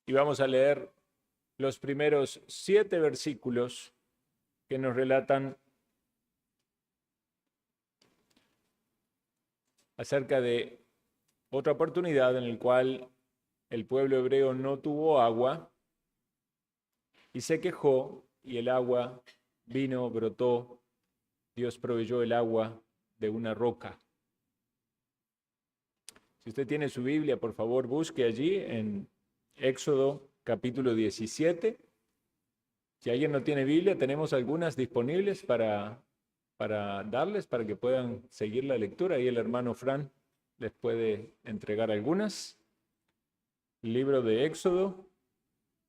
y vamos a leer los primeros 7 versículos que nos relatan acerca de otra oportunidad en la cual el pueblo hebreo no tuvo agua y se quejó, y el agua vino, brotó. Dios proveyó el agua de una roca. Si usted tiene su Biblia, por favor, busque allí en Éxodo capítulo 17. Si alguien no tiene Biblia, tenemos algunas disponibles para darles, para que puedan seguir la lectura. Ahí el hermano Fran les puede entregar algunas. Libro de Éxodo,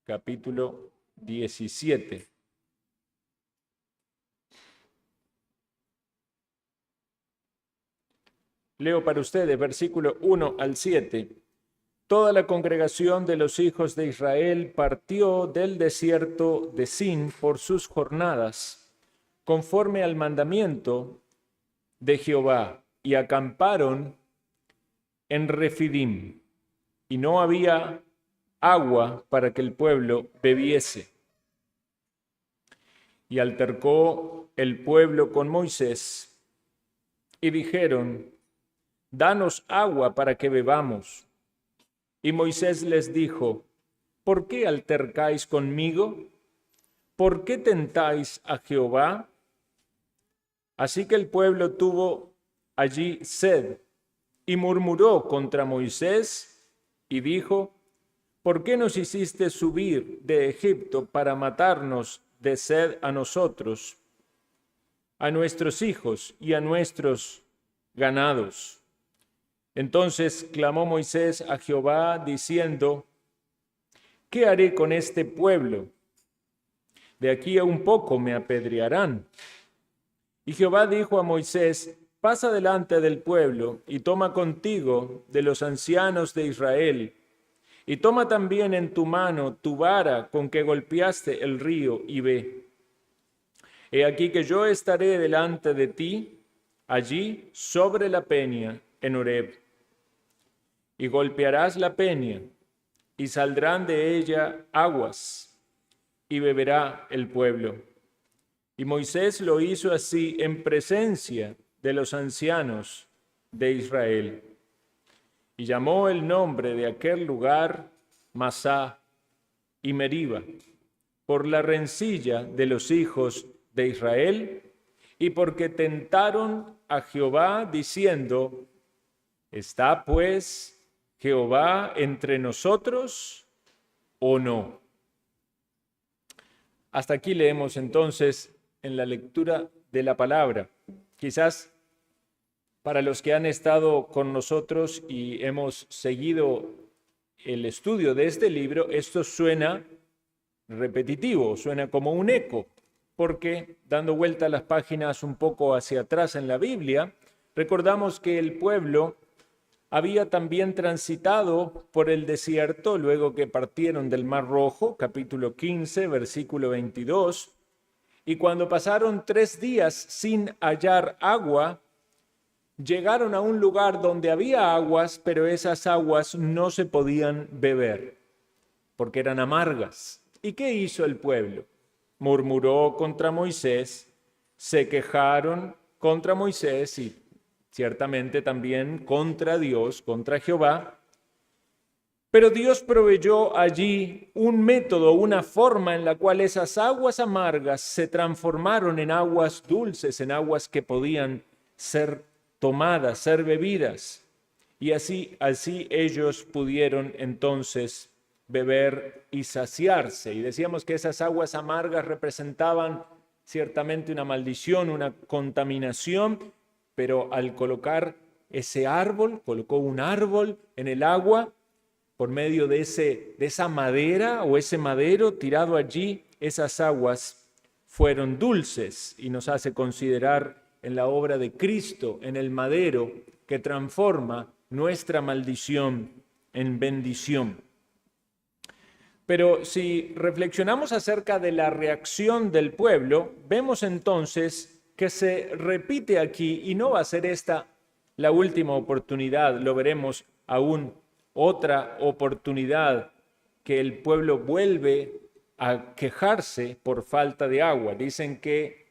capítulo 17. Leo para ustedes, versículo 1 al 7. Toda la congregación de los hijos de Israel partió del desierto de Sin por sus jornadas, conforme al mandamiento de Jehová, y acamparon en Refidim, y no había agua para que el pueblo bebiese. Y altercó el pueblo con Moisés, y dijeron: danos agua para que bebamos. Y Moisés les dijo: ¿por qué altercáis conmigo? ¿Por qué tentáis a Jehová? Así que el pueblo tuvo allí sed, y murmuró contra Moisés, y dijo: ¿por qué nos hiciste subir de Egipto para matarnos de sed a nosotros, a nuestros hijos y a nuestros ganados? Entonces clamó Moisés a Jehová diciendo: ¿qué haré con este pueblo? De aquí a un poco me apedrearán. Y Jehová dijo a Moisés: pasa delante del pueblo y toma contigo de los ancianos de Israel, y toma también en tu mano tu vara con que golpeaste el río, y ve. He aquí que yo estaré delante de ti, allí sobre la peña en Horeb. Y golpearás la peña, y saldrán de ella aguas, y beberá el pueblo. Y Moisés lo hizo así en presencia de los ancianos de Israel. Y llamó el nombre de aquel lugar Masá y Meriba, por la rencilla de los hijos de Israel, y porque tentaron a Jehová diciendo: ¿está pues Jehová entre nosotros o no? Hasta aquí leemos entonces en la lectura de la palabra. Quizás para los que han estado con nosotros y hemos seguido el estudio de este libro, esto suena repetitivo, suena como un eco, porque dando vuelta las páginas un poco hacia atrás en la Biblia, recordamos que el pueblo había también transitado por el desierto luego que partieron del Mar Rojo, capítulo 15, versículo 22, y cuando pasaron 3 días sin hallar agua, llegaron a un lugar donde había aguas, pero esas aguas no se podían beber, porque eran amargas. ¿Y qué hizo el pueblo? Murmuró contra Moisés, se quejaron contra Moisés y ciertamente también contra Dios, contra Jehová. Pero Dios proveyó allí un método, una forma en la cual esas aguas amargas se transformaron en aguas dulces, en aguas que podían ser tomadas, ser bebidas. Y así ellos pudieron entonces beber y saciarse. Y decíamos que esas aguas amargas representaban ciertamente una maldición, una contaminación, pero al colocar ese árbol, colocó un árbol en el agua, por medio de esa madera o ese madero tirado allí, esas aguas fueron dulces, y nos hace considerar en la obra de Cristo, en el madero, que transforma nuestra maldición en bendición. Pero si reflexionamos acerca de la reacción del pueblo, vemos entonces que se repite aquí, y no va a ser esta la última oportunidad, lo veremos aún otra oportunidad que el pueblo vuelve a quejarse por falta de agua. Dicen que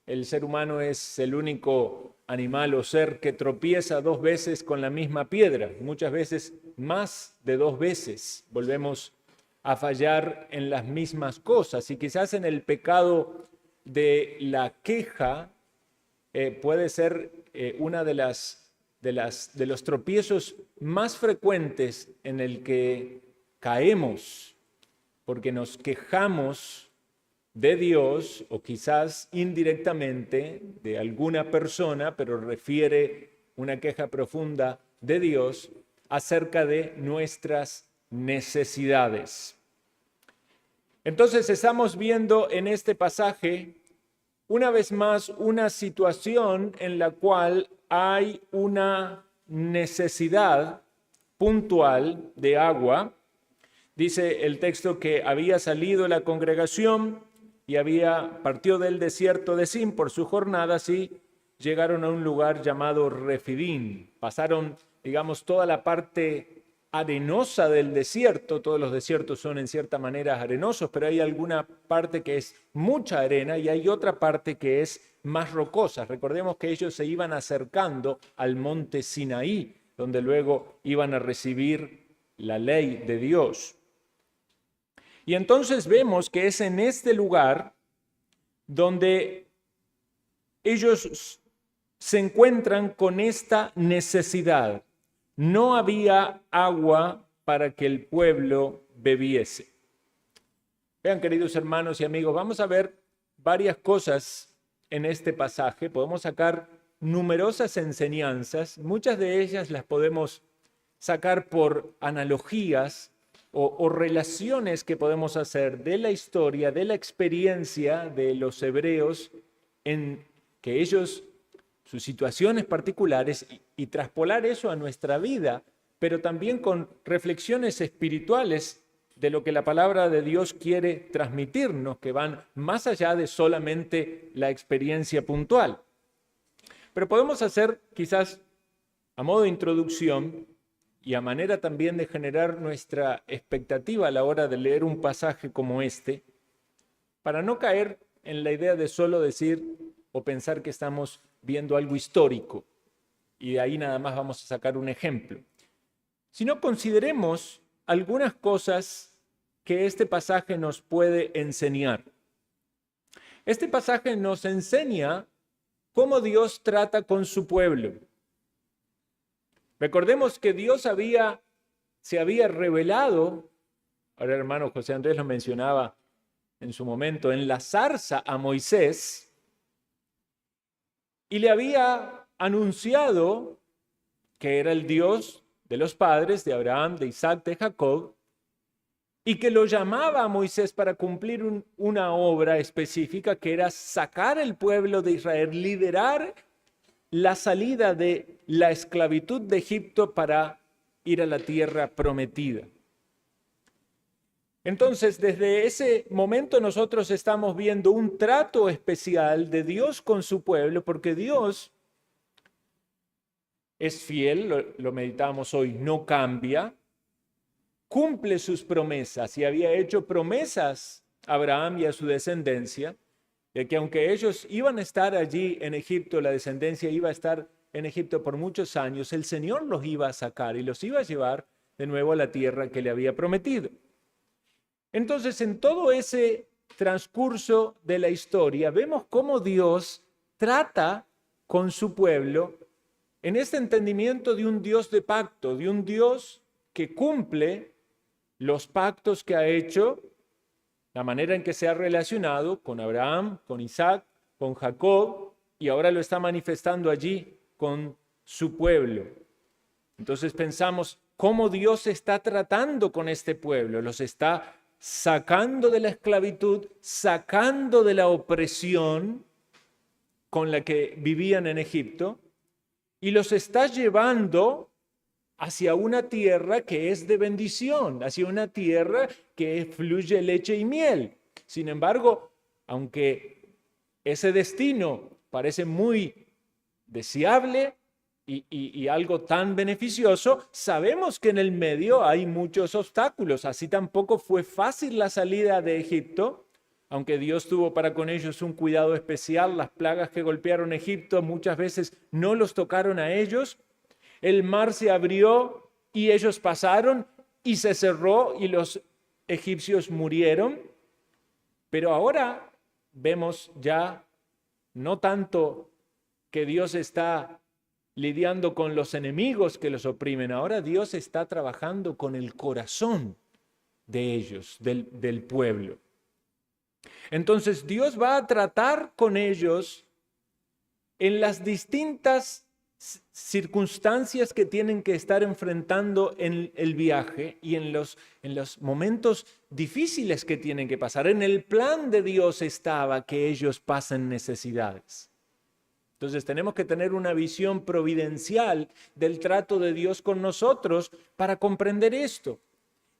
el ser humano es el único animal o ser que tropieza 2 veces con la misma piedra, muchas veces más de 2 veces. Volvemos a fallar en las mismas cosas y quizás en el pecado de la queja puede ser una de los tropiezos más frecuentes en el que caemos, porque nos quejamos de Dios o quizás indirectamente de alguna persona, pero refiere una queja profunda de Dios acerca de nuestras necesidades. Entonces estamos viendo en este pasaje una vez más una situación en la cual hay una necesidad puntual de agua. Dice el texto que había salido la congregación y partió del desierto de Sin por sus jornadas y llegaron a un lugar llamado Refidín. Pasaron, digamos, toda la parte arenosa del desierto. Todos los desiertos son en cierta manera arenosos, pero hay alguna parte que es mucha arena y hay otra parte que es más rocosa. Recordemos que ellos se iban acercando al monte Sinaí, donde luego iban a recibir la ley de Dios. Y entonces vemos que es en este lugar donde ellos se encuentran con esta necesidad. No había agua para que el pueblo bebiese. Vean, queridos hermanos y amigos, vamos a ver varias cosas en este pasaje. Podemos sacar numerosas enseñanzas. Muchas de ellas las podemos sacar por analogías o relaciones que podemos hacer de la historia, de la experiencia de los hebreos, en que ellos, sus situaciones particulares, y traspolar eso a nuestra vida, pero también con reflexiones espirituales de lo que la palabra de Dios quiere transmitirnos, que van más allá de solamente la experiencia puntual. Pero podemos hacer, quizás a modo de introducción, y a manera también de generar nuestra expectativa a la hora de leer un pasaje como este, para no caer en la idea de solo decir o pensar que estamos viendo algo histórico y de ahí nada más vamos a sacar un ejemplo, sino consideremos algunas cosas que este pasaje nos puede enseñar. Este pasaje nos enseña cómo Dios trata con su pueblo. Recordemos que Dios se había revelado, ahora el hermano José Andrés lo mencionaba en su momento, en la zarza a Moisés, y le había anunciado que era el Dios de los padres, de Abraham, de Isaac, de Jacob, y que lo llamaba a Moisés para cumplir una obra específica que era sacar el pueblo de Israel, liderar la salida de la esclavitud de Egipto para ir a la tierra prometida. Entonces, desde ese momento nosotros estamos viendo un trato especial de Dios con su pueblo, porque Dios es fiel, lo meditamos hoy, no cambia, cumple sus promesas y había hecho promesas a Abraham y a su descendencia, de que aunque ellos iban a estar allí en Egipto, la descendencia iba a estar en Egipto por muchos años, el Señor los iba a sacar y los iba a llevar de nuevo a la tierra que le había prometido. Entonces, en todo ese transcurso de la historia, vemos cómo Dios trata con su pueblo en este entendimiento de un Dios de pacto, de un Dios que cumple los pactos que ha hecho, la manera en que se ha relacionado con Abraham, con Isaac, con Jacob, y ahora lo está manifestando allí con su pueblo. Entonces pensamos cómo Dios está tratando con este pueblo, los está sacando de la esclavitud, sacando de la opresión con la que vivían en Egipto, y los está llevando hacia una tierra que es de bendición, hacia una tierra que fluye leche y miel. Sin embargo, aunque ese destino parece muy deseable, y algo tan beneficioso, sabemos que en el medio hay muchos obstáculos. Así tampoco fue fácil la salida de Egipto, aunque Dios tuvo para con ellos un cuidado especial. Las plagas que golpearon Egipto muchas veces no los tocaron a ellos. El mar se abrió y ellos pasaron y se cerró y los egipcios murieron. Pero ahora vemos ya no tanto que Dios está lidiando con los enemigos que los oprimen, ahora Dios está trabajando con el corazón de ellos, del pueblo. Entonces Dios va a tratar con ellos en las distintas circunstancias que tienen que estar enfrentando en el viaje y en los momentos difíciles que tienen que pasar. En el plan de Dios estaba que ellos pasen necesidades. Entonces tenemos que tener una visión providencial del trato de Dios con nosotros para comprender esto.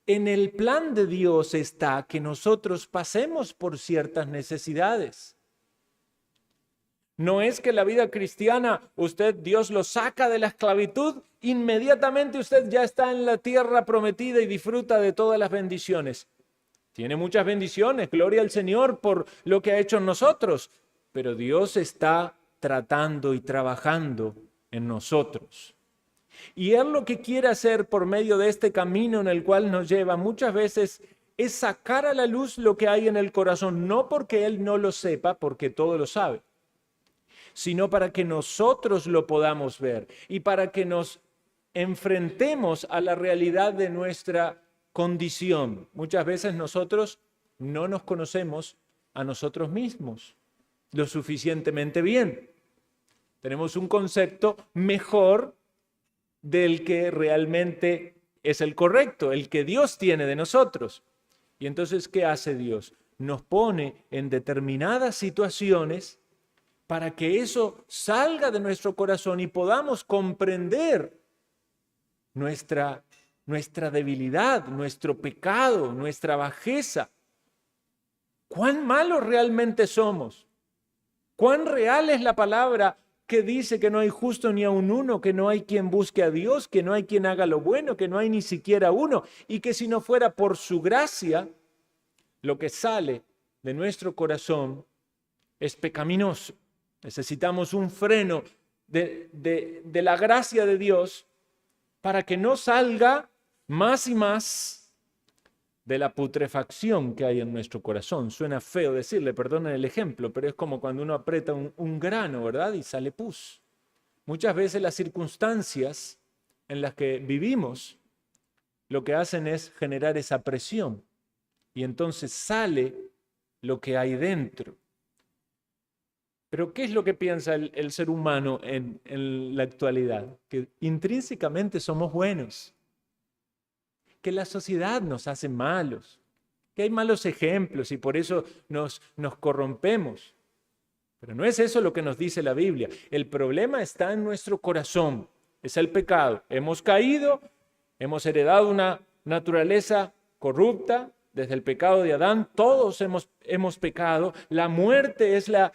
En el plan de Dios está que nosotros pasemos por ciertas necesidades. No es que la vida cristiana, Dios lo saca de la esclavitud, inmediatamente usted ya está en la tierra prometida y disfruta de todas las bendiciones. Tiene muchas bendiciones, gloria al Señor por lo que ha hecho en nosotros, pero Dios está tratando y trabajando en nosotros. Y Él lo que quiere hacer por medio de este camino en el cual nos lleva muchas veces es sacar a la luz lo que hay en el corazón, no porque Él no lo sepa, porque todo lo sabe, sino para que nosotros lo podamos ver y para que nos enfrentemos a la realidad de nuestra condición. Muchas veces nosotros no nos conocemos a nosotros mismos lo suficientemente bien. Tenemos un concepto mejor del que realmente es el correcto, el que Dios tiene de nosotros. Y entonces, ¿qué hace Dios? Nos pone en determinadas situaciones para que eso salga de nuestro corazón y podamos comprender nuestra debilidad, nuestro pecado, nuestra bajeza. ¿Cuán malos realmente somos? ¿Cuán real es la palabra que dice que no hay justo ni aun uno, que no hay quien busque a Dios, que no hay quien haga lo bueno, que no hay ni siquiera uno, y que si no fuera por su gracia, lo que sale de nuestro corazón es pecaminoso? Necesitamos un freno de la gracia de Dios para que no salga más y más de la putrefacción que hay en nuestro corazón. Suena feo decirle, perdonen el ejemplo, pero es como cuando uno aprieta un grano, ¿verdad? Y sale pus. Muchas veces las circunstancias en las que vivimos lo que hacen es generar esa presión y entonces sale lo que hay dentro. Pero ¿qué es lo que piensa el ser humano en la actualidad? Que intrínsecamente somos buenos, que la sociedad nos hace malos, que hay malos ejemplos y por eso nos corrompemos. Pero no es eso lo que nos dice la Biblia. El problema está en nuestro corazón, es el pecado. Hemos caído, hemos heredado una naturaleza corrupta desde el pecado de Adán. Todos hemos pecado. La muerte es la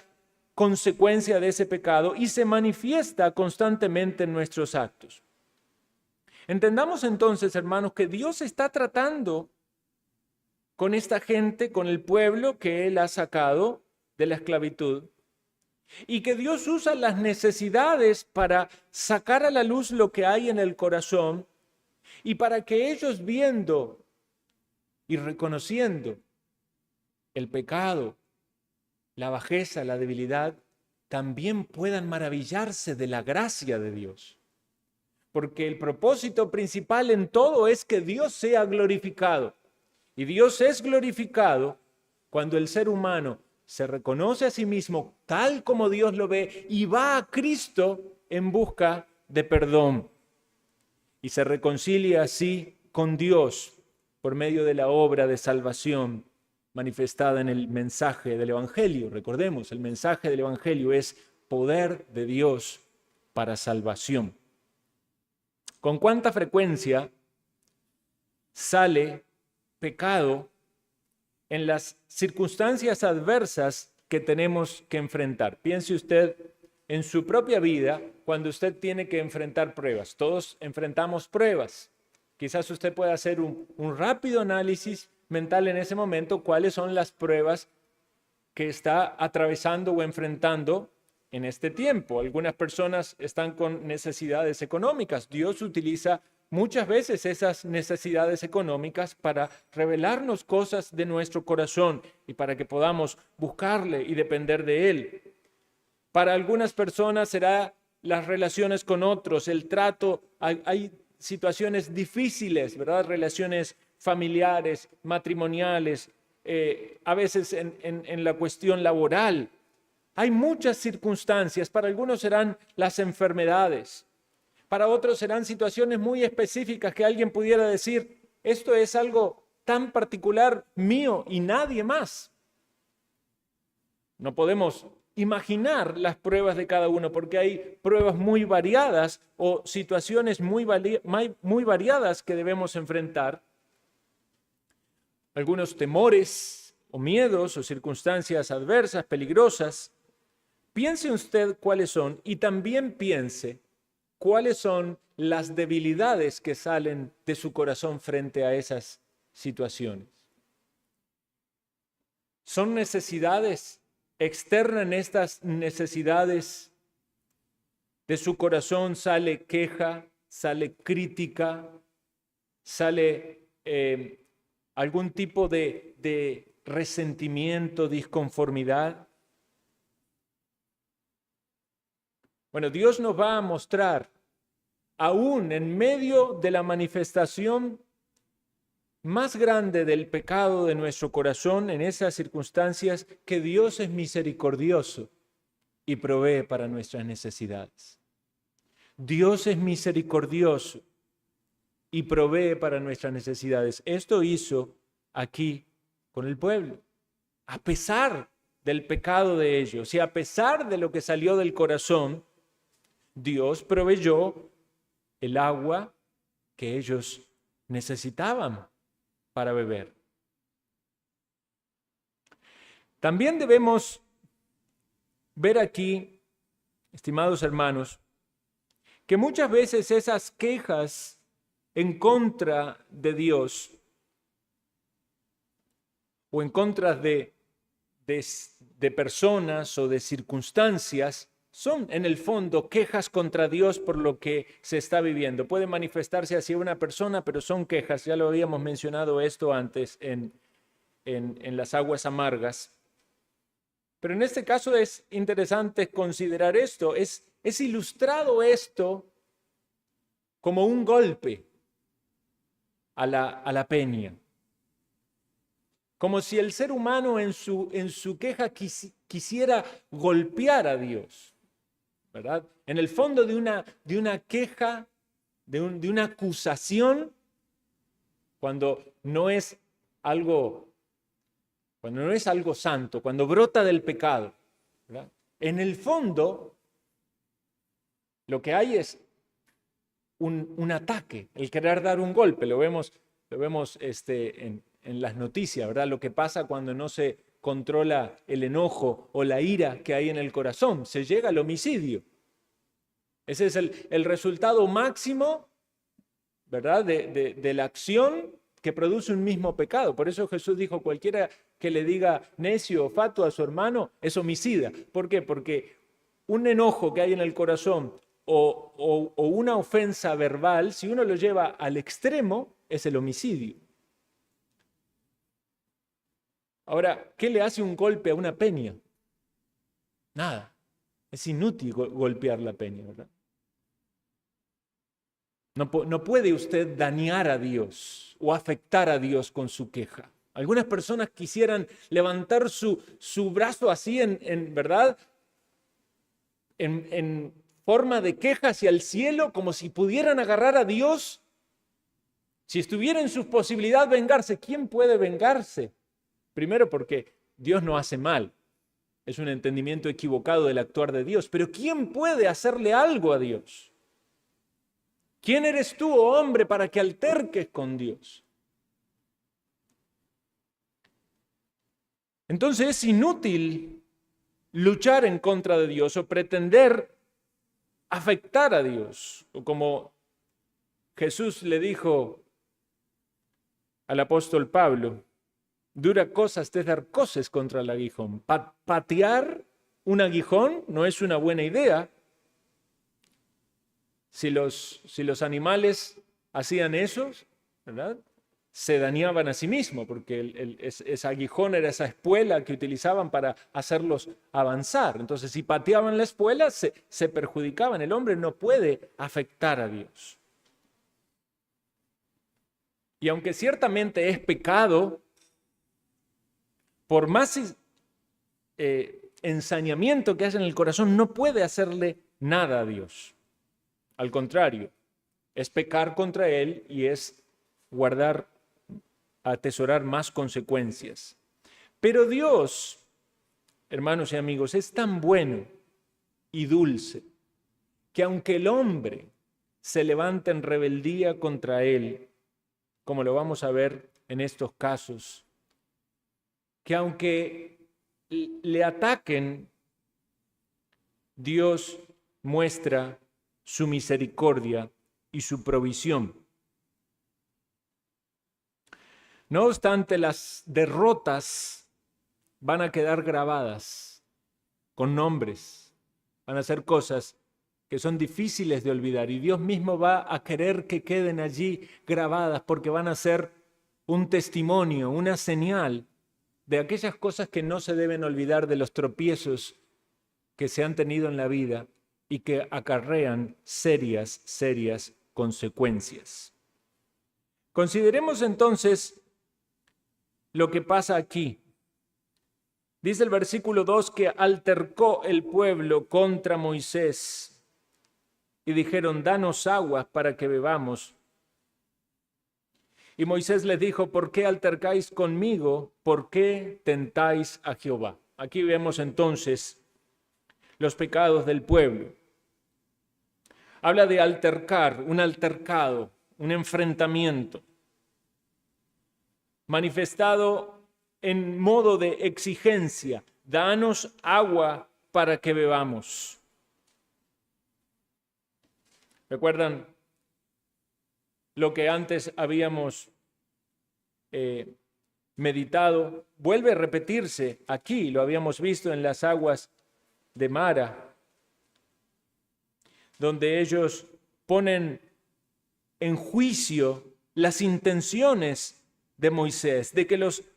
consecuencia de ese pecado y se manifiesta constantemente en nuestros actos. Entendamos entonces, hermanos, que Dios está tratando con esta gente, con el pueblo que Él ha sacado de la esclavitud, y que Dios usa las necesidades para sacar a la luz lo que hay en el corazón y para que ellos, viendo y reconociendo el pecado, la bajeza, la debilidad, también puedan maravillarse de la gracia de Dios. Porque el propósito principal en todo es que Dios sea glorificado. Y Dios es glorificado cuando el ser humano se reconoce a sí mismo tal como Dios lo ve y va a Cristo en busca de perdón. Y se reconcilia así con Dios por medio de la obra de salvación manifestada en el mensaje del Evangelio. Recordemos, el mensaje del Evangelio es poder de Dios para salvación. ¿Con cuánta frecuencia sale pecado en las circunstancias adversas que tenemos que enfrentar? Piense usted en su propia vida cuando usted tiene que enfrentar pruebas. Todos enfrentamos pruebas. Quizás usted pueda hacer un rápido análisis mental en ese momento, cuáles son las pruebas que está atravesando o enfrentando en este tiempo. Algunas personas están con necesidades económicas. Dios utiliza muchas veces esas necesidades económicas para revelarnos cosas de nuestro corazón y para que podamos buscarle y depender de Él. Para algunas personas será las relaciones con otros, el trato. Hay situaciones difíciles, ¿verdad? Relaciones familiares, matrimoniales, a veces en la cuestión laboral. Hay muchas circunstancias. Para algunos serán las enfermedades. Para otros serán situaciones muy específicas que alguien pudiera decir, esto es algo tan particular mío y nadie más. No podemos imaginar las pruebas de cada uno porque hay pruebas muy variadas o situaciones muy variadas que debemos enfrentar. Algunos temores o miedos o circunstancias adversas, peligrosas. Piense usted cuáles son y también piense cuáles son las debilidades que salen de su corazón frente a esas situaciones. Son necesidades externas. En estas necesidades de su corazón sale queja, sale crítica, sale algún tipo de resentimiento, disconformidad. Bueno, Dios nos va a mostrar, aún en medio de la manifestación más grande del pecado de nuestro corazón, en esas circunstancias, que Dios es misericordioso y provee para nuestras necesidades. Dios es misericordioso y provee para nuestras necesidades. Esto hizo aquí con el pueblo, a pesar del pecado de ellos y a pesar de lo que salió del corazón. Dios proveyó el agua que ellos necesitaban para beber. También debemos ver aquí, estimados hermanos, que muchas veces esas quejas en contra de Dios o en contra de personas o de circunstancias son en el fondo quejas contra Dios por lo que se está viviendo. Puede manifestarse hacia una persona, pero son quejas. Ya lo habíamos mencionado esto antes en las aguas amargas. Pero en este caso es interesante considerar esto. Es ilustrado esto como un golpe a la peña. Como si el ser humano en su queja quisiera golpear a Dios. ¿Verdad? En el fondo de una queja, de una acusación, cuando no es algo santo, cuando brota del pecado, ¿verdad? En el fondo, lo que hay es un ataque, el querer dar un golpe. Lo vemos en las noticias, ¿verdad? Lo que pasa cuando no se controla el enojo o la ira que hay en el corazón, se llega al homicidio. Ese es el resultado máximo, ¿verdad? De la acción que produce un mismo pecado. Por eso Jesús dijo, cualquiera que le diga necio o fatuo a su hermano es homicida. ¿Por qué? Porque un enojo que hay en el corazón o una ofensa verbal, si uno lo lleva al extremo, es el homicidio. Ahora, ¿qué le hace un golpe a una peña? Nada. Es inútil golpear la peña, ¿verdad? No puede usted dañar a Dios o afectar a Dios con su queja. Algunas personas quisieran levantar su brazo así ¿verdad? En forma de queja hacia el cielo, como si pudieran agarrar a Dios. Si estuviera en su posibilidad vengarse, ¿quién puede vengarse? Primero porque Dios no hace mal. Es un entendimiento equivocado del actuar de Dios. Pero ¿quién puede hacerle algo a Dios? ¿Quién eres tú, oh hombre, para que alterques con Dios? Entonces es inútil luchar en contra de Dios o pretender afectar a Dios. O como Jesús le dijo al apóstol Pablo, dura cosa es dar coces contra el aguijón. Patear un aguijón no es una buena idea. Si los animales hacían eso, ¿verdad?, se dañaban a sí mismos, porque ese aguijón era esa espuela que utilizaban para hacerlos avanzar. Entonces, si pateaban la espuela, se perjudicaban. El hombre no puede afectar a Dios. Y aunque ciertamente es pecado, por más ensañamiento que haya en el corazón, no puede hacerle nada a Dios. Al contrario, es pecar contra Él y es atesorar más consecuencias. Pero Dios, hermanos y amigos, es tan bueno y dulce que aunque el hombre se levante en rebeldía contra Él, como lo vamos a ver en estos casos, que aunque le ataquen, Dios muestra su misericordia y su provisión. No obstante, las derrotas van a quedar grabadas con nombres, van a ser cosas que son difíciles de olvidar y Dios mismo va a querer que queden allí grabadas porque van a ser un testimonio, una señal de aquellas cosas que no se deben olvidar, de los tropiezos que se han tenido en la vida y que acarrean serias consecuencias. Consideremos entonces lo que pasa aquí. Dice el versículo 2 que altercó el pueblo contra Moisés y dijeron, danos aguas para que bebamos. Y Moisés les dijo, ¿por qué altercáis conmigo? ¿Por qué tentáis a Jehová? Aquí vemos entonces los pecados del pueblo. Habla de altercar, un altercado, un enfrentamiento, manifestado en modo de exigencia. Danos agua para que bebamos. ¿Recuerdan lo que antes habíamos meditado? Vuelve a repetirse aquí, lo habíamos visto en las aguas de Mara, donde ellos ponen en juicio las intenciones de Moisés,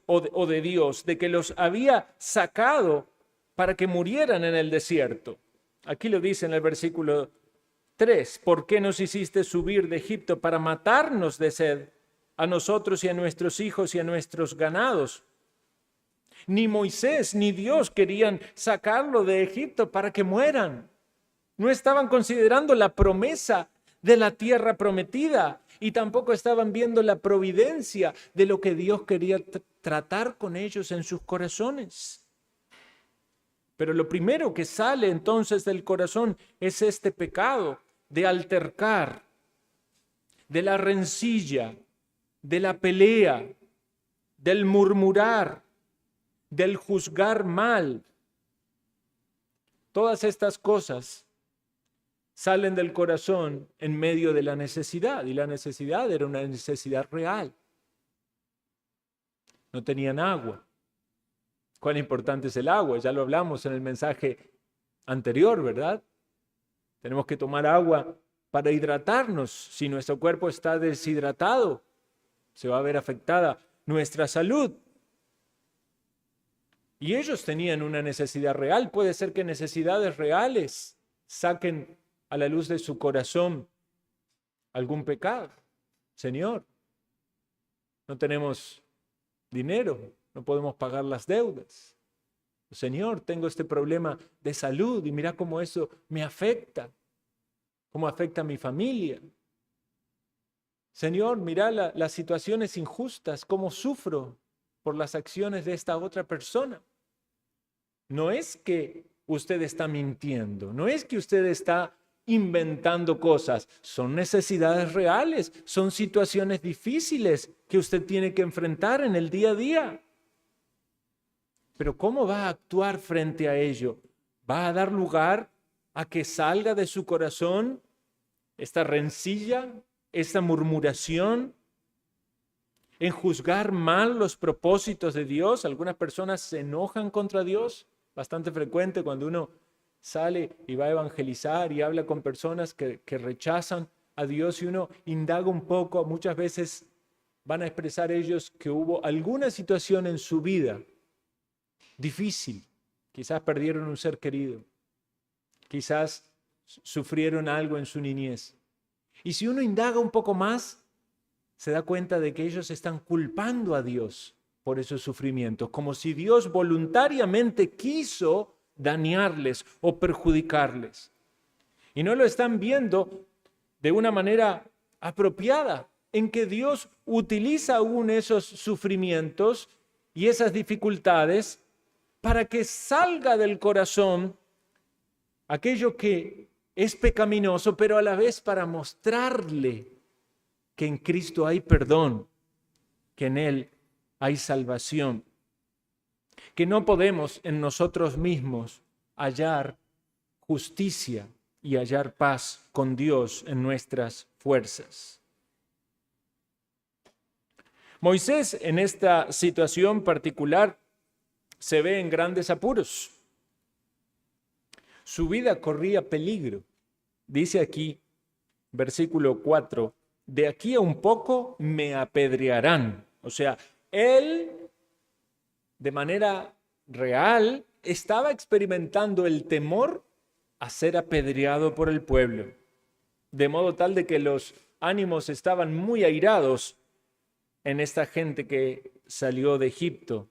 o de Dios, de que los había sacado para que murieran en el desierto. Aquí lo dice en el versículo 3, ¿por qué nos hiciste subir de Egipto para matarnos de sed, a nosotros y a nuestros hijos y a nuestros ganados? Ni Moisés ni Dios querían sacarlo de Egipto para que mueran. No estaban considerando la promesa de la tierra prometida y tampoco estaban viendo la providencia de lo que Dios quería tratar con ellos en sus corazones. Pero lo primero que sale entonces del corazón es este pecado de altercar, de la rencilla, de la pelea, del murmurar, del juzgar mal. Todas estas cosas salen del corazón en medio de la necesidad, y la necesidad era una necesidad real. No tenían agua. ¿Cuán importante es el agua? Ya lo hablamos en el mensaje anterior, ¿verdad? Tenemos que tomar agua para hidratarnos. Si nuestro cuerpo está deshidratado, se va a ver afectada nuestra salud. Y ellos tenían una necesidad real. Puede ser que necesidades reales saquen a la luz de su corazón algún pecado. Señor, no tenemos dinero, no podemos pagar las deudas. Señor, tengo este problema de salud y mira cómo eso me afecta, cómo afecta a mi familia. Señor, mira las situaciones injustas, cómo sufro por las acciones de esta otra persona. No es que usted está mintiendo, no es que usted está inventando cosas, son necesidades reales, son situaciones difíciles que usted tiene que enfrentar en el día a día. Pero ¿cómo va a actuar frente a ello? ¿Va a dar lugar a que salga de su corazón esta rencilla, esta murmuración, en juzgar mal los propósitos de Dios? Algunas personas se enojan contra Dios, bastante frecuente cuando uno sale y va a evangelizar y habla con personas que rechazan a Dios y uno indaga un poco, muchas veces van a expresar ellos que hubo alguna situación en su vida difícil, quizás perdieron un ser querido, quizás sufrieron algo en su niñez. Y si uno indaga un poco más, se da cuenta de que ellos están culpando a Dios por esos sufrimientos, como si Dios voluntariamente quiso dañarles o perjudicarles. Y no lo están viendo de una manera apropiada, en que Dios utiliza aún esos sufrimientos y esas dificultades para que salga del corazón aquello que es pecaminoso, pero a la vez para mostrarle que en Cristo hay perdón, que en Él hay salvación, que no podemos en nosotros mismos hallar justicia y hallar paz con Dios en nuestras fuerzas. Moisés en esta situación particular se ve en grandes apuros. Su vida corría peligro. Dice aquí, versículo 4, de aquí a un poco me apedrearán. O sea, él de manera real estaba experimentando el temor a ser apedreado por el pueblo, de modo tal de que los ánimos estaban muy airados en esta gente que salió de Egipto.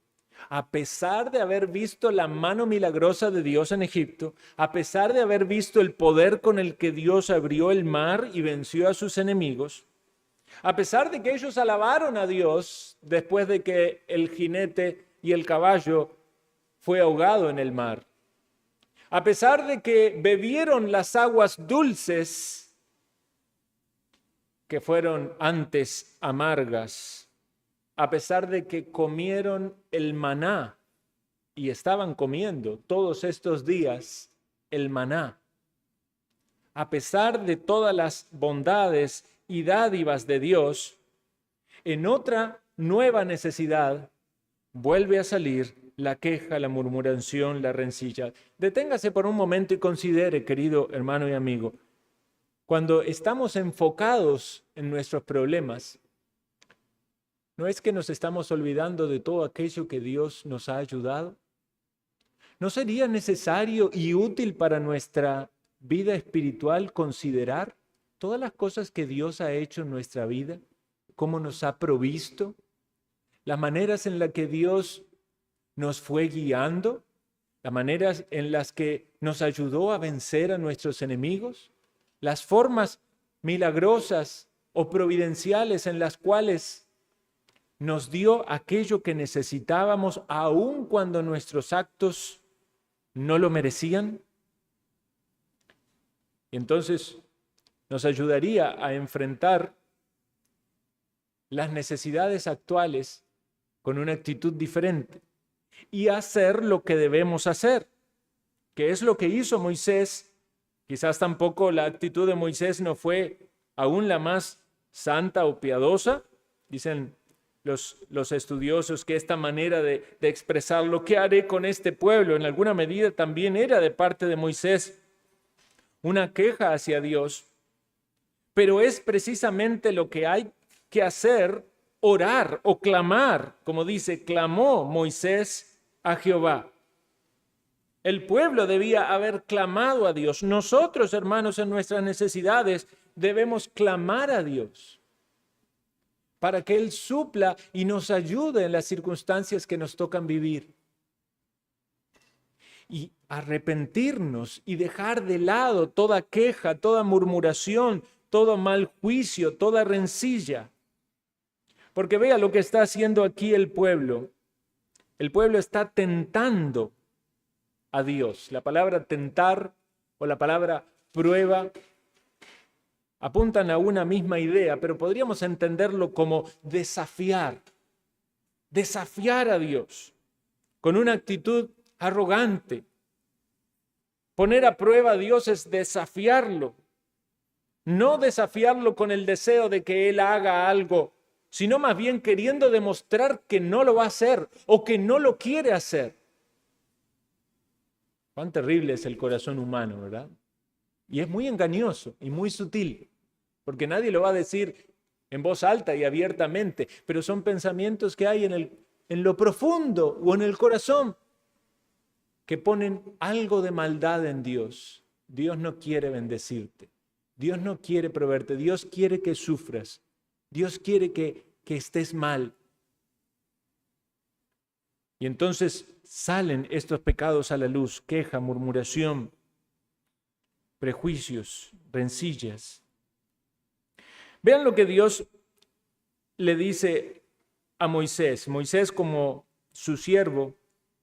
A pesar de haber visto la mano milagrosa de Dios en Egipto, a pesar de haber visto el poder con el que Dios abrió el mar y venció a sus enemigos, a pesar de que ellos alabaron a Dios después de que el jinete y el caballo fue ahogado en el mar, a pesar de que bebieron las aguas dulces que fueron antes amargas, a pesar de que comieron el maná y estaban comiendo todos estos días el maná, a pesar de todas las bondades y dádivas de Dios, en otra nueva necesidad vuelve a salir la queja, la murmuración, la rencilla. Deténgase por un momento y considere, querido hermano y amigo, cuando estamos enfocados en nuestros problemas, ¿no es que nos estamos olvidando de todo aquello que Dios nos ha ayudado? ¿No sería necesario y útil para nuestra vida espiritual considerar todas las cosas que Dios ha hecho en nuestra vida? ¿Cómo nos ha provisto? Las maneras en las que Dios nos fue guiando, las maneras en las que nos ayudó a vencer a nuestros enemigos, las formas milagrosas o providenciales en las cuales nos dio aquello que necesitábamos aun cuando nuestros actos no lo merecían. Entonces nos ayudaría a enfrentar las necesidades actuales con una actitud diferente y hacer lo que debemos hacer, que es lo que hizo Moisés. Quizás tampoco la actitud de Moisés no fue aún la más santa o piadosa. Dicen los estudiosos que esta manera de expresar lo que haré con este pueblo en alguna medida también era de parte de Moisés una queja hacia Dios, pero es precisamente lo que hay que hacer, orar o clamar, como dice, clamó Moisés a Jehová. El pueblo debía haber clamado a Dios. Nosotros, hermanos, en nuestras necesidades debemos clamar a Dios para que Él supla y nos ayude en las circunstancias que nos tocan vivir. Y arrepentirnos y dejar de lado toda queja, toda murmuración, todo mal juicio, toda rencilla. Porque vea lo que está haciendo aquí el pueblo. El pueblo está tentando a Dios. La palabra tentar o la palabra prueba apuntan a una misma idea, pero podríamos entenderlo como desafiar a Dios. con una actitud arrogante. Poner a prueba a Dios es desafiarlo. No desafiarlo con el deseo de que Él haga algo, sino más bien queriendo demostrar que no lo va a hacer o que no lo quiere hacer. Cuán terrible es el corazón humano, ¿verdad? Y es muy engañoso y muy sutil, porque nadie lo va a decir en voz alta y abiertamente, pero son pensamientos que hay en lo profundo o en el corazón que ponen algo de maldad en Dios. Dios no quiere bendecirte, Dios no quiere proveerte, Dios quiere que sufras, Dios quiere que estés mal. Y entonces salen estos pecados a la luz: queja, murmuración, prejuicios, rencillas. Vean lo que Dios le dice a Moisés. Moisés, como su siervo,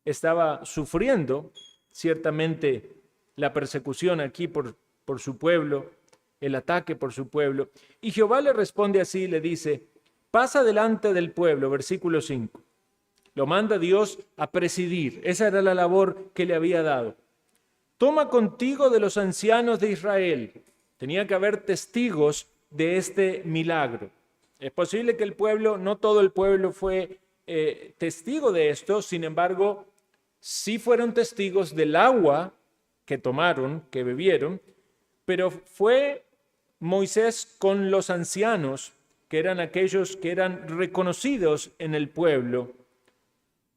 estaba sufriendo ciertamente la persecución aquí por su pueblo, el ataque por su pueblo. Y Jehová le responde así, le dice: pasa delante del pueblo, versículo 5. Lo manda Dios a presidir. Esa era la labor que le había dado. Toma contigo de los ancianos de Israel. Tenía que haber testigos de este milagro. Es posible que el pueblo, no todo el pueblo fue testigo de esto, sin embargo, sí fueron testigos del agua que tomaron, que bebieron, pero fue Moisés con los ancianos, que eran aquellos que eran reconocidos en el pueblo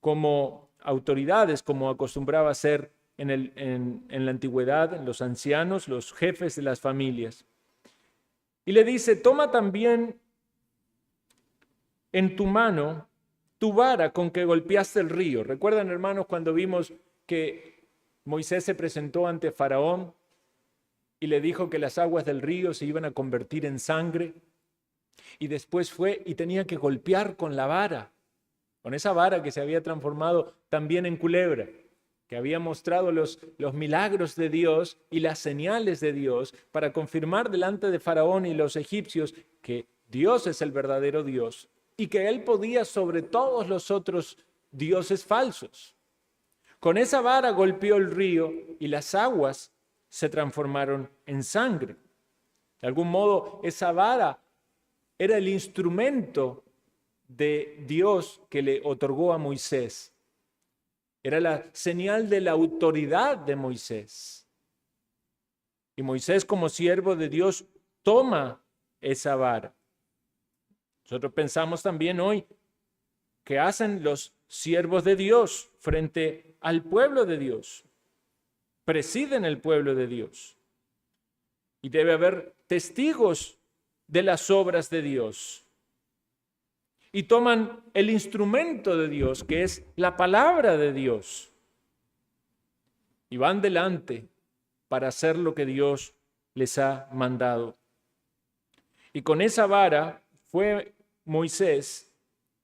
como autoridades, como acostumbraba a ser en la antigüedad, los ancianos, los jefes de las familias. Y le dice: toma también en tu mano tu vara con que golpeaste el río. ¿Recuerdan, hermanos, cuando vimos que Moisés se presentó ante Faraón y le dijo que las aguas del río se iban a convertir en sangre? Y después fue y tenía que golpear con la vara, con esa vara que se había transformado también en culebra, que había mostrado los milagros de Dios y las señales de Dios para confirmar delante de Faraón y los egipcios que Dios es el verdadero Dios y que Él podía sobre todos los otros dioses falsos. Con esa vara golpeó el río y las aguas se transformaron en sangre. De algún modo, esa vara era el instrumento de Dios que le otorgó a Moisés. Era la señal de la autoridad de Moisés. Y Moisés, como siervo de Dios, toma esa vara. Nosotros pensamos también hoy que hacen los siervos de Dios frente al pueblo de Dios. Presiden el pueblo de Dios. Y debe haber testigos de las obras de Dios. Y toman el instrumento de Dios, que es la palabra de Dios, y van delante para hacer lo que Dios les ha mandado. Y con esa vara fue Moisés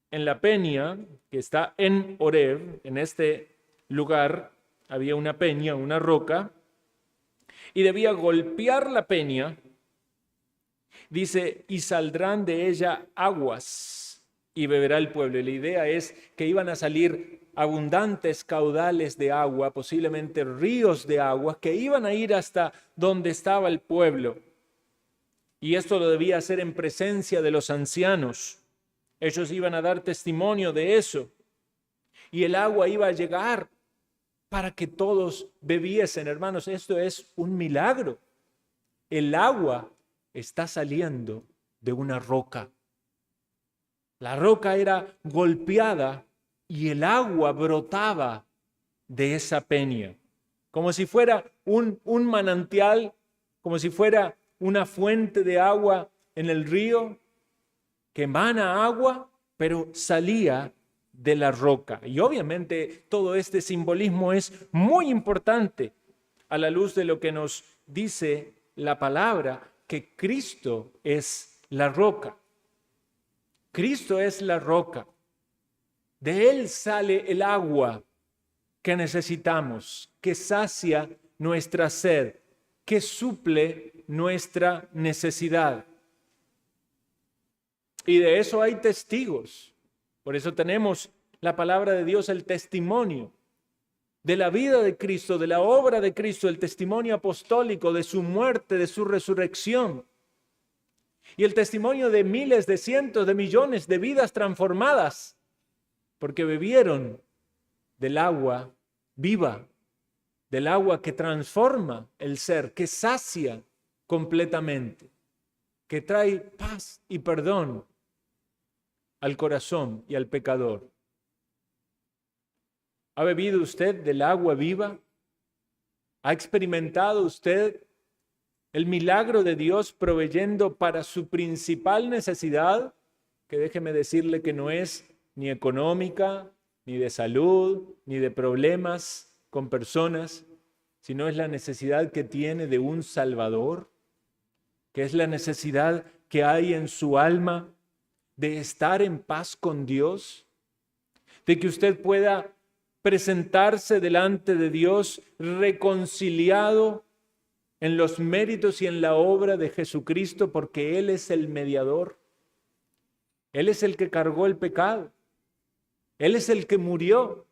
en la peña que está en Horeb, en este lugar había una peña, una roca, y debía golpear la peña. Dice: y saldrán de ella aguas y beberá el pueblo. Y la idea es que iban a salir abundantes caudales de agua, posiblemente ríos de agua, que iban a ir hasta donde estaba el pueblo. Y esto lo debía hacer en presencia de los ancianos. Ellos iban a dar testimonio de eso. Y el agua iba a llegar para que todos bebiesen. Hermanos, esto es un milagro. El agua está saliendo de una roca. La roca era golpeada y el agua brotaba de esa peña, como si fuera un manantial, como si fuera una fuente de agua en el río que emana agua, pero salía de la roca. Y obviamente todo este simbolismo es muy importante a la luz de lo que nos dice la palabra, que Cristo es la roca. Cristo es la roca. De Él sale el agua que necesitamos, que sacia nuestra sed, que suple nuestra necesidad. Y de eso hay testigos. Por eso tenemos la palabra de Dios, el testimonio. de la vida de Cristo, de la obra de Cristo, el testimonio apostólico de su muerte, de su resurrección y el testimonio de miles, de cientos, de millones de vidas transformadas, porque bebieron del agua viva, del agua que transforma el ser, que sacia completamente, que trae paz y perdón al corazón y al pecador. ¿Ha bebido usted del agua viva? ¿Ha experimentado usted el milagro de Dios proveyendo para su principal necesidad? Que déjeme decirle que no es ni económica, ni de salud, ni de problemas con personas, sino es la necesidad que tiene de un Salvador, que es la necesidad que hay en su alma de estar en paz con Dios, de que usted pueda presentarse delante de Dios reconciliado en los méritos y en la obra de Jesucristo, porque Él es el mediador. Él es el que cargó el pecado. Él es el que murió.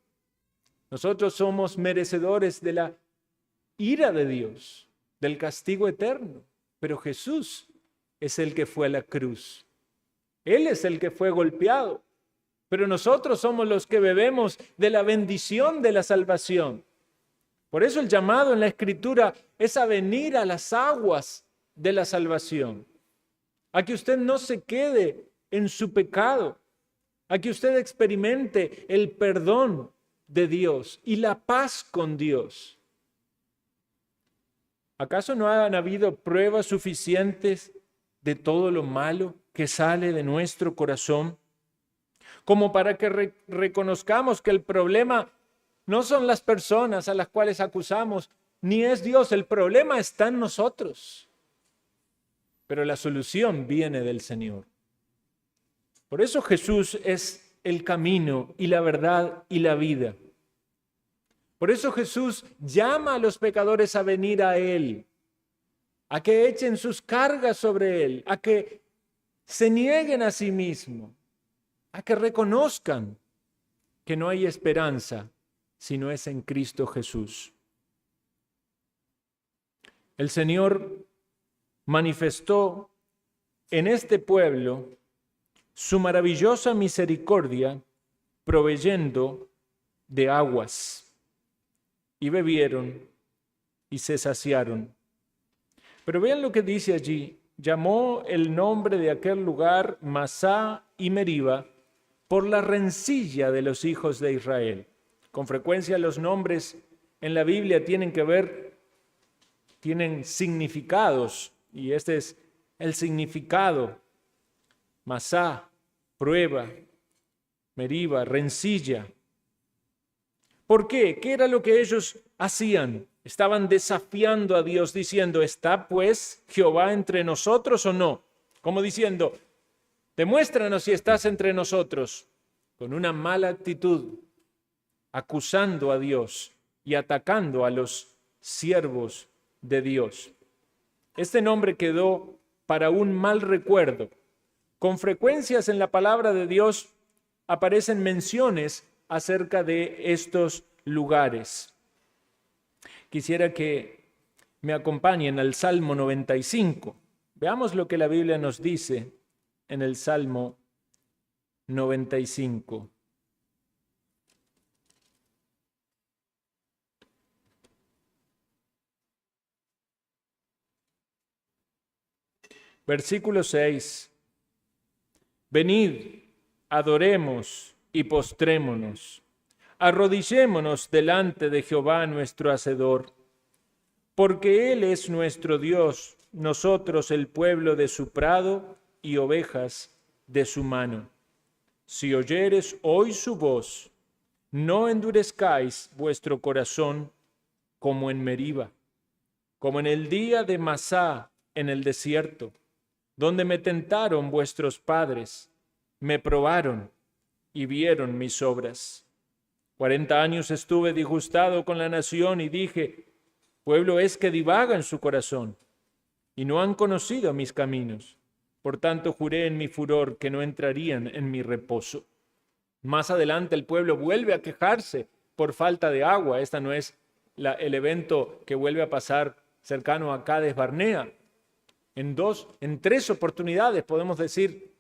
Nosotros somos merecedores de la ira de Dios, del castigo eterno, pero Jesús es el que fue a la cruz. Él es el que fue golpeado, pero nosotros somos los que bebemos de la bendición de la salvación. Por eso el llamado en la Escritura es a venir a las aguas de la salvación, a que usted no se quede en su pecado, a que usted experimente el perdón de Dios y la paz con Dios. ¿Acaso no han habido pruebas suficientes de todo lo malo que sale de nuestro corazón, como para que reconozcamos que el problema no son las personas a las cuales acusamos, ni es Dios, el problema está en nosotros? Pero la solución viene del Señor. Por eso Jesús es el camino y la verdad y la vida. Por eso Jesús llama a los pecadores a venir a Él, a que echen sus cargas sobre Él, a que se nieguen a sí mismos, a que reconozcan que no hay esperanza si no es en Cristo Jesús. El Señor manifestó en este pueblo su maravillosa misericordia proveyendo de aguas, y bebieron y se saciaron. Pero vean lo que dice allí: llamó el nombre de aquel lugar Masá y Meriba por la rencilla de los hijos de Israel. Con frecuencia los nombres en la Biblia tienen significados, y este es el significado: Masá, prueba; Meriba, rencilla. ¿Por qué? ¿Qué era lo que ellos hacían? Estaban desafiando a Dios diciendo: ¿está pues Jehová entre nosotros o no? Como diciendo: demuéstranos si estás entre nosotros. Con una mala actitud, acusando a Dios y atacando a los siervos de Dios. Este nombre quedó para un mal recuerdo. Con frecuencias en la palabra de Dios aparecen menciones acerca de estos lugares. Quisiera que me acompañen al Salmo 95. Veamos lo que la Biblia nos dice en el Salmo 95. Versículo 6. Venid, adoremos y postrémonos, arrodillémonos delante de Jehová nuestro Hacedor, porque Él es nuestro Dios, nosotros el pueblo de su prado y ovejas de su mano. Si oyeres hoy su voz, no endurezcáis vuestro corazón como en Meriba, como en el día de Masá en el desierto, donde me tentaron vuestros padres, me probaron y vieron mis obras. 40 años estuve disgustado con la nación y dije: pueblo es que divaga en su corazón, y no han conocido mis caminos. Por tanto juré en mi furor que no entrarían en mi reposo. Más adelante el pueblo vuelve a quejarse por falta de agua. Esta no es el evento que vuelve a pasar cercano a Cades Barnea. En tres oportunidades, podemos decir,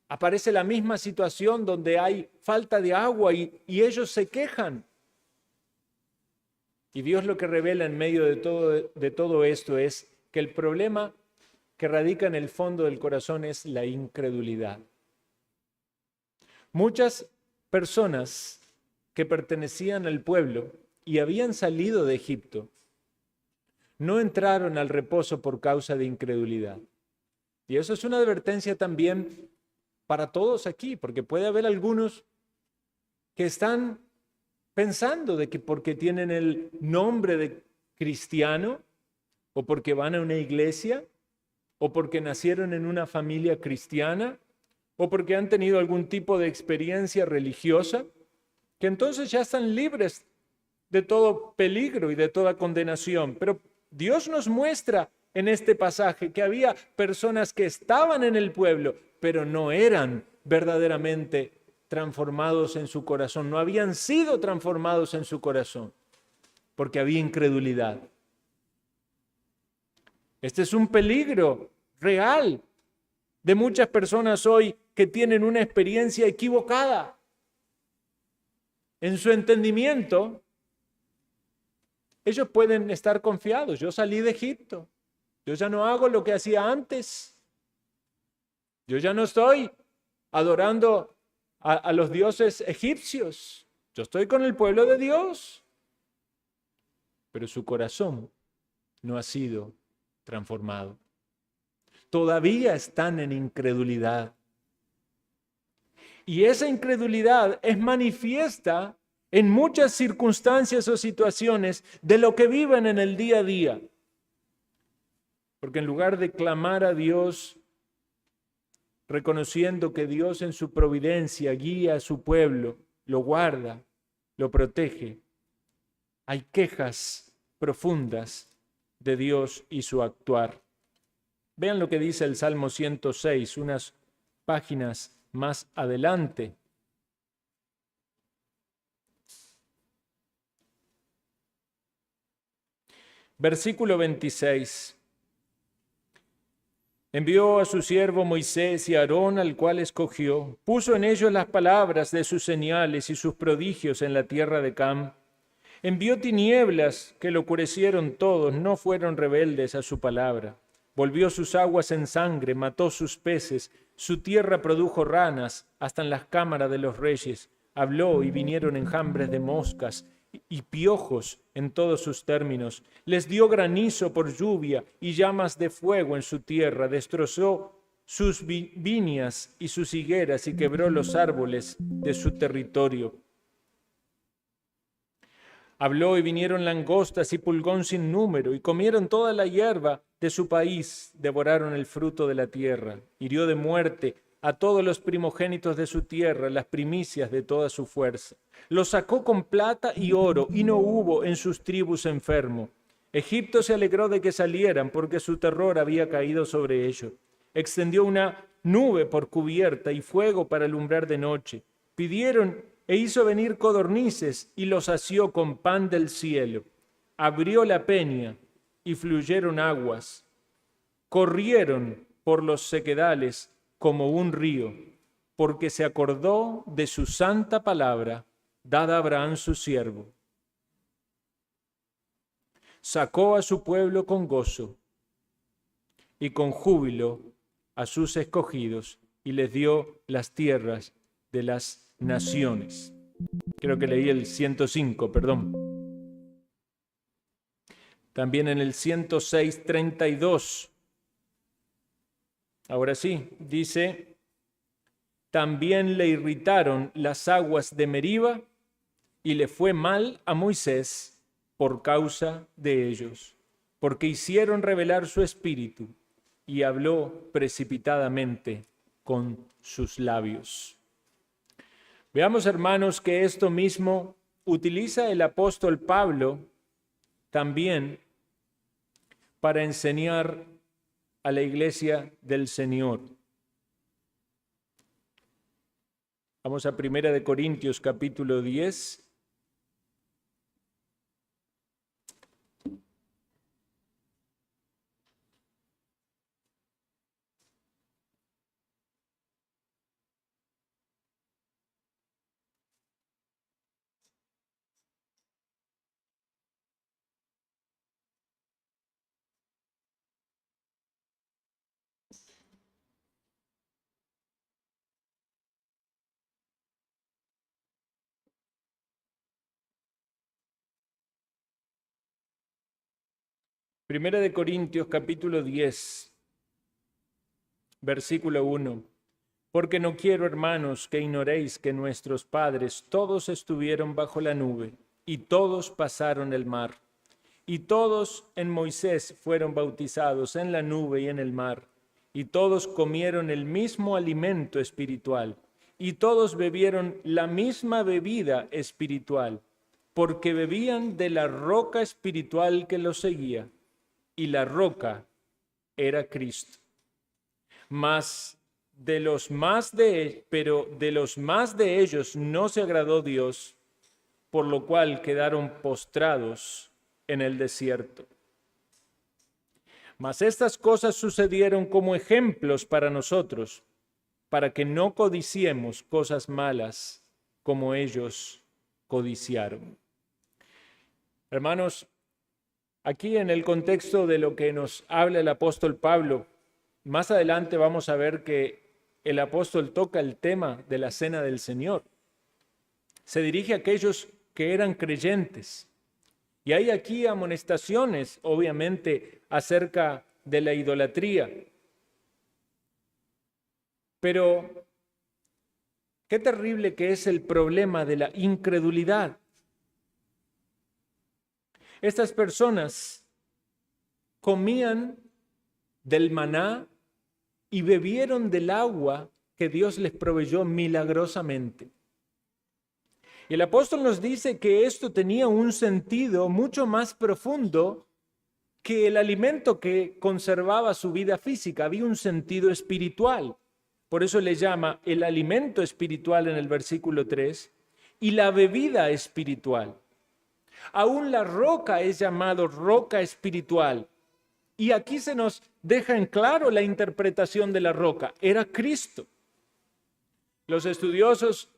aparece la misma situación donde hay falta de agua y ellos se quejan. Y Dios lo que revela en medio de todo esto es que el problema que radica en el fondo del corazón es la incredulidad. Muchas personas que pertenecían al pueblo y habían salido de Egipto no entraron al reposo por causa de incredulidad. Y eso es una advertencia también para todos aquí, porque puede haber algunos que están pensando de que porque tienen el nombre de cristiano, o porque van a una iglesia, o porque nacieron en una familia cristiana, o porque han tenido algún tipo de experiencia religiosa, que entonces ya están libres de todo peligro y de toda condenación. Pero Dios nos muestra en este pasaje que había personas que estaban en el pueblo, pero no eran verdaderamente transformados en su corazón, no habían sido transformados en su corazón, porque había incredulidad. Este es un peligro real de muchas personas hoy que tienen una experiencia equivocada. En su entendimiento, ellos pueden estar confiados. Yo salí de Egipto. Yo ya no hago lo que hacía antes. Yo ya no estoy adorando a los dioses egipcios. Yo estoy con el pueblo de Dios. Pero su corazón no ha sido transformado. Todavía están en incredulidad. Y esa incredulidad es manifiesta en muchas circunstancias o situaciones de lo que viven en el día a día. Porque en lugar de clamar a Dios, reconociendo que Dios en su providencia guía a su pueblo, lo guarda, lo protege, hay quejas profundas de Dios y su actuar. Vean lo que dice el Salmo 106, unas páginas más adelante. Versículo 26. Envió a su siervo Moisés y a Aarón, al cual escogió, puso en ellos las palabras de sus señales y sus prodigios en la tierra de Cam. Envió tinieblas que lo oscurecieron todos, no fueron rebeldes a su palabra. Volvió sus aguas en sangre, mató sus peces, su tierra produjo ranas hasta en las cámaras de los reyes. Habló y vinieron enjambres de moscas y piojos en todos sus términos. Les dio granizo por lluvia y llamas de fuego en su tierra. Destrozó sus viñas y sus higueras y quebró los árboles de su territorio. Habló y vinieron langostas y pulgón sin número, y comieron toda la hierba de su país, devoraron el fruto de la tierra. Hirió de muerte a todos los primogénitos de su tierra, las primicias de toda su fuerza. Los sacó con plata y oro, y no hubo en sus tribus enfermo. Egipto se alegró de que salieran, porque su terror había caído sobre ellos. Extendió una nube por cubierta y fuego para alumbrar de noche. Pidieron e hizo venir codornices y los asió con pan del cielo. Abrió la peña y fluyeron aguas. Corrieron por los sequedales como un río, porque se acordó de su santa palabra, dada a Abraham su siervo. Sacó a su pueblo con gozo y con júbilo a sus escogidos, y les dio las tierras de las naciones. Creo que leí el 105, perdón. También en el 106:32. Ahora sí, dice, también le irritaron las aguas de Meriba y le fue mal a Moisés por causa de ellos, porque hicieron revelar su espíritu y habló precipitadamente con sus labios. Veamos, hermanos, que esto mismo utiliza el apóstol Pablo también para enseñar a la iglesia del Señor. Vamos a 1 Corintios capítulo 10. Primera de Corintios capítulo 10, versículo 1. Porque no quiero, hermanos, que ignoréis que nuestros padres todos estuvieron bajo la nube, y todos pasaron el mar, y todos en Moisés fueron bautizados en la nube y en el mar, y todos comieron el mismo alimento espiritual, y todos bebieron la misma bebida espiritual, porque bebían de la roca espiritual que los seguía, y la roca era Cristo. Mas de los más de ellos no se agradó Dios, por lo cual quedaron postrados en el desierto. Mas estas cosas sucedieron como ejemplos para nosotros, para que no codiciemos cosas malas como ellos codiciaron. Hermanos, aquí en el contexto de lo que nos habla el apóstol Pablo, más adelante vamos a ver que el apóstol toca el tema de la cena del Señor. Se dirige a aquellos que eran creyentes. Y hay aquí amonestaciones, obviamente, acerca de la idolatría. Pero qué terrible que es el problema de la incredulidad. Estas personas comían del maná y bebieron del agua que Dios les proveyó milagrosamente. Y el apóstol nos dice que esto tenía un sentido mucho más profundo que el alimento que conservaba su vida física. Había un sentido espiritual. Por eso le llama el alimento espiritual en el versículo 3 y la bebida espiritual. Aún la roca es llamado roca espiritual. Y aquí se nos deja en claro la interpretación de la roca. Era Cristo. Los estudiosos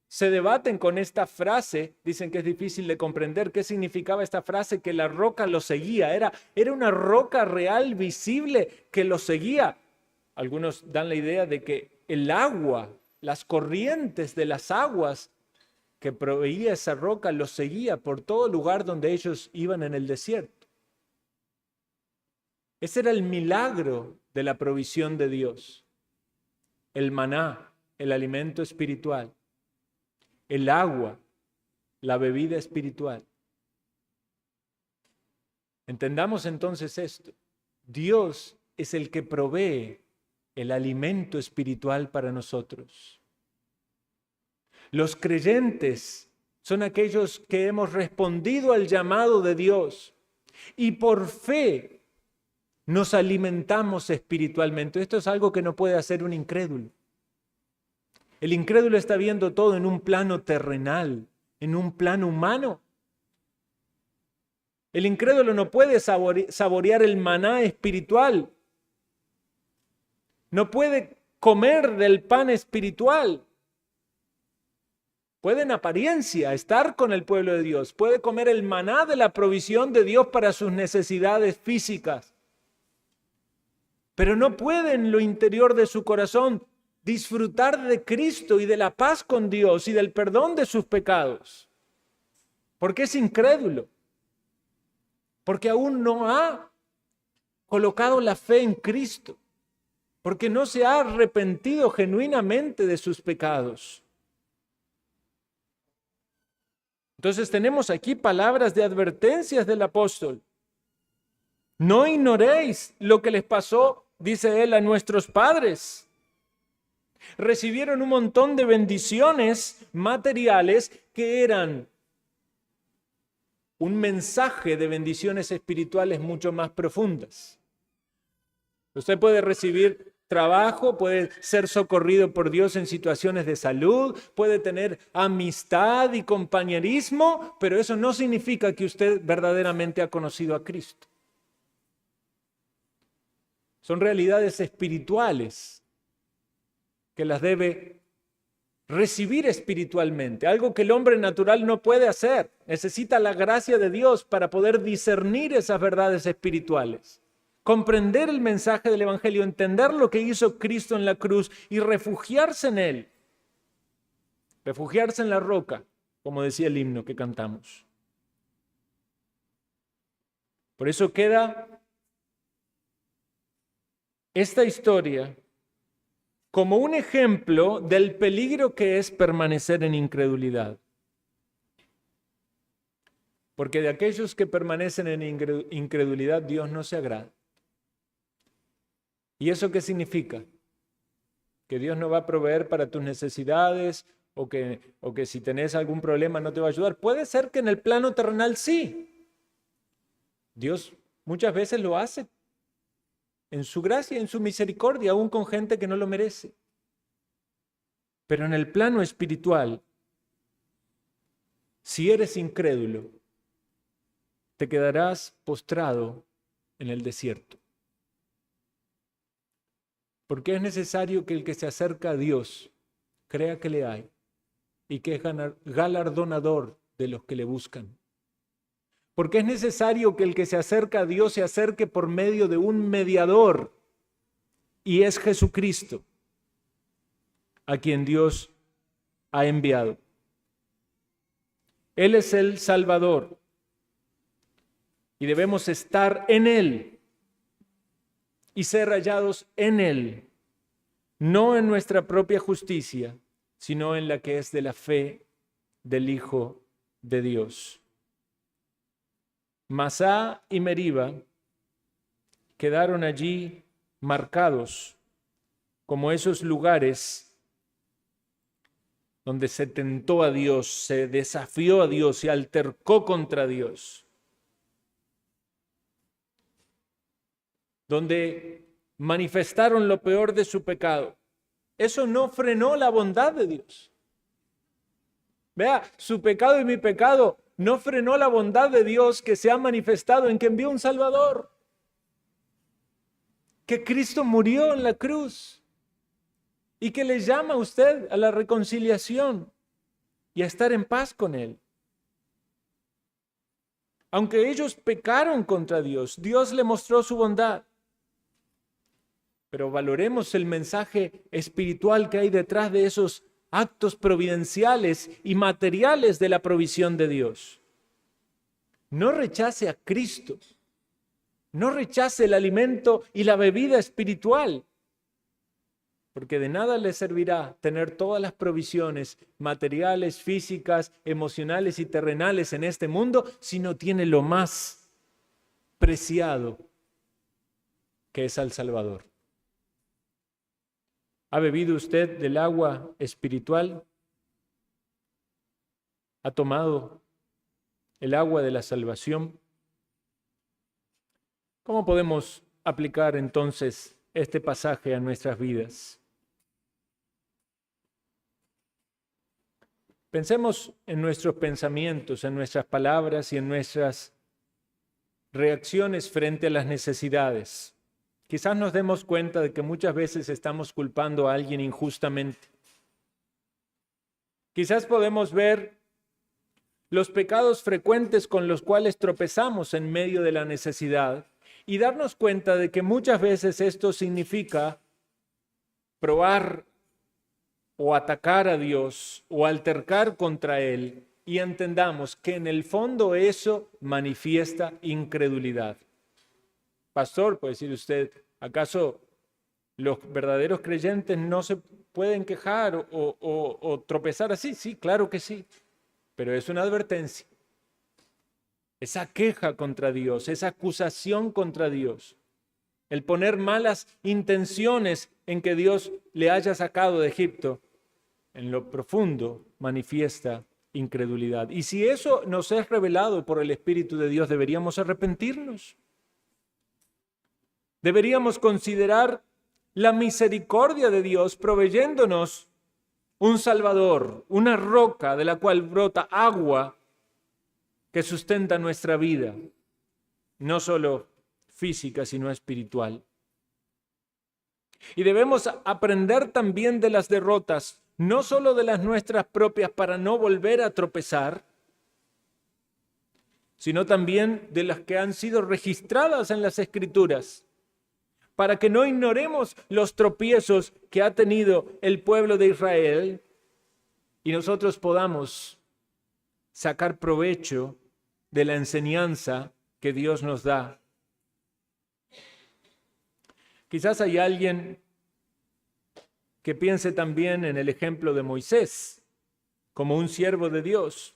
se debaten con esta frase, dicen que es difícil de comprender qué significaba esta frase, que la roca lo seguía. Era una roca real, visible, que lo seguía. Algunos dan la idea de que el agua, las corrientes de las aguas que proveía esa roca, los seguía por todo lugar donde ellos iban en el desierto. Ese era el milagro de la provisión de Dios. El maná, el alimento espiritual. El agua, la bebida espiritual. Entendamos entonces esto. Dios es el que provee el alimento espiritual para nosotros. Los creyentes son aquellos que hemos respondido al llamado de Dios y por fe nos alimentamos espiritualmente. Esto es algo que no puede hacer un incrédulo. El incrédulo está viendo todo en un plano terrenal, en un plano humano. El incrédulo no puede saborear el maná espiritual. No puede comer del pan espiritual. Puede en apariencia estar con el pueblo de Dios. Puede comer el maná de la provisión de Dios para sus necesidades físicas. Pero no puede en lo interior de su corazón disfrutar de Cristo y de la paz con Dios y del perdón de sus pecados. Porque es incrédulo. Porque aún no ha colocado la fe en Cristo. Porque no se ha arrepentido genuinamente de sus pecados. Entonces tenemos aquí palabras de advertencias del apóstol. No ignoréis lo que les pasó, dice él, a nuestros padres. Recibieron un montón de bendiciones materiales que eran un mensaje de bendiciones espirituales mucho más profundas. Usted puede recibir trabajo, puede ser socorrido por Dios en situaciones de salud, puede tener amistad y compañerismo, pero eso no significa que usted verdaderamente ha conocido a Cristo. Son realidades espirituales que las debe recibir espiritualmente, algo que el hombre natural no puede hacer. Necesita la gracia de Dios para poder discernir esas verdades espirituales, comprender el mensaje del Evangelio, entender lo que hizo Cristo en la cruz y refugiarse en Él, refugiarse en la roca, como decía el himno que cantamos. Por eso queda esta historia como un ejemplo del peligro que es permanecer en incredulidad. Porque de aquellos que permanecen en incredulidad, Dios no se agrada. ¿Y eso qué significa? Que Dios no va a proveer para tus necesidades o que si tenés algún problema no te va a ayudar. Puede ser que en el plano terrenal sí. Dios muchas veces lo hace en su gracia, en su misericordia, aún con gente que no lo merece. Pero en el plano espiritual, si eres incrédulo, te quedarás postrado en el desierto. Porque es necesario que el que se acerca a Dios crea que le hay y que es galardonador de los que le buscan. Porque es necesario que el que se acerca a Dios se acerque por medio de un mediador, y es Jesucristo, a quien Dios ha enviado. Él es el Salvador y debemos estar en Él y ser hallados en Él, no en nuestra propia justicia, sino en la que es de la fe del Hijo de Dios. Masá y Meriba quedaron allí marcados como esos lugares donde se tentó a Dios, se desafió a Dios, se altercó contra Dios, donde manifestaron lo peor de su pecado. Eso no frenó la bondad de Dios. Vea, su pecado y mi pecado no frenó la bondad de Dios que se ha manifestado en que envió un Salvador, que Cristo murió en la cruz y que le llama a usted a la reconciliación y a estar en paz con Él. Aunque ellos pecaron contra Dios, Dios le mostró su bondad. Pero valoremos el mensaje espiritual que hay detrás de esos actos providenciales y materiales de la provisión de Dios. No rechace a Cristo. No rechace el alimento y la bebida espiritual, porque de nada le servirá tener todas las provisiones materiales, físicas, emocionales y terrenales en este mundo si no tiene lo más preciado, que es al Salvador. ¿Ha bebido usted del agua espiritual? ¿Ha tomado el agua de la salvación? ¿Cómo podemos aplicar entonces este pasaje a nuestras vidas? Pensemos en nuestros pensamientos, en nuestras palabras y en nuestras reacciones frente a las necesidades. Quizás nos demos cuenta de que muchas veces estamos culpando a alguien injustamente. Quizás podemos ver los pecados frecuentes con los cuales tropezamos en medio de la necesidad y darnos cuenta de que muchas veces esto significa probar o atacar a Dios o altercar contra Él, y entendamos que en el fondo eso manifiesta incredulidad. Pastor, puede decir usted, ¿acaso los verdaderos creyentes no se pueden quejar o tropezar así? Sí, claro que sí, pero es una advertencia. Esa queja contra Dios, esa acusación contra Dios, el poner malas intenciones en que Dios le haya sacado de Egipto, en lo profundo manifiesta incredulidad. Y si eso nos es revelado por el Espíritu de Dios, deberíamos arrepentirnos. Deberíamos considerar la misericordia de Dios proveyéndonos un Salvador, una roca de la cual brota agua que sustenta nuestra vida, no solo física, sino espiritual. Y debemos aprender también de las derrotas, no solo de las nuestras propias para no volver a tropezar, sino también de las que han sido registradas en las Escrituras, para que no ignoremos los tropiezos que ha tenido el pueblo de Israel y nosotros podamos sacar provecho de la enseñanza que Dios nos da. Quizás hay alguien que piense también en el ejemplo de Moisés, como un siervo de Dios,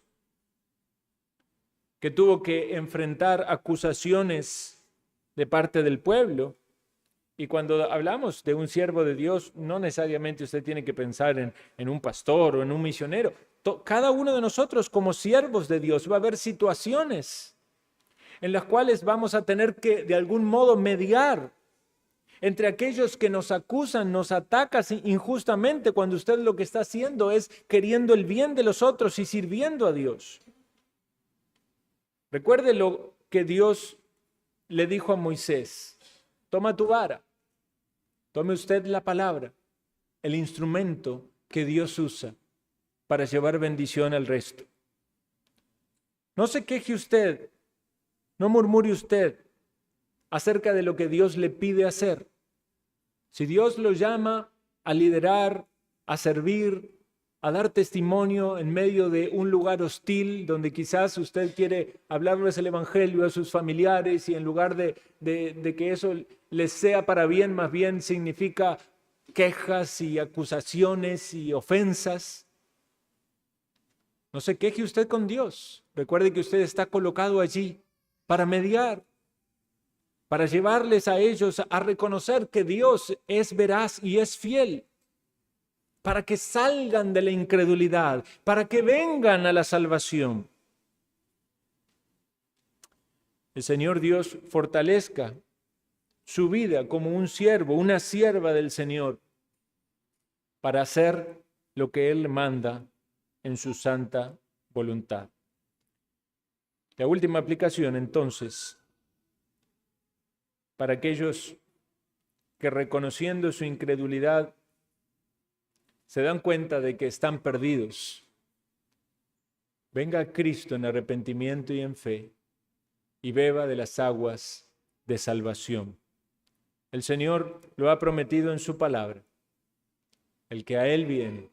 que tuvo que enfrentar acusaciones de parte del pueblo. Y cuando hablamos de un siervo de Dios, no necesariamente usted tiene que pensar en un pastor o en un misionero. Cada uno de nosotros como siervos de Dios va a haber situaciones en las cuales vamos a tener que de algún modo mediar entre aquellos que nos acusan, nos atacan injustamente, cuando usted lo que está haciendo es queriendo el bien de los otros y sirviendo a Dios. Recuerde lo que Dios le dijo a Moisés: toma tu vara, tome usted la palabra, el instrumento que Dios usa para llevar bendición al resto. No se queje usted, no murmure usted acerca de lo que Dios le pide hacer. Si Dios lo llama a liderar, a servir, a dar testimonio en medio de un lugar hostil donde quizás usted quiere hablarles el evangelio a sus familiares y en lugar de que eso les sea para bien, más bien significa quejas y acusaciones y ofensas, no se queje usted con Dios. Recuerde que usted está colocado allí para mediar, para llevarles a ellos a reconocer que Dios es veraz y es fiel, para que salgan de la incredulidad, para que vengan a la salvación. El Señor Dios fortalezca su vida como un siervo, una sierva del Señor, para hacer lo que Él manda en su santa voluntad. La última aplicación, entonces, para aquellos que reconociendo su incredulidad se dan cuenta de que están perdidos. Venga a Cristo en arrepentimiento y en fe y beba de las aguas de salvación. El Señor lo ha prometido en su palabra. El que a Él viene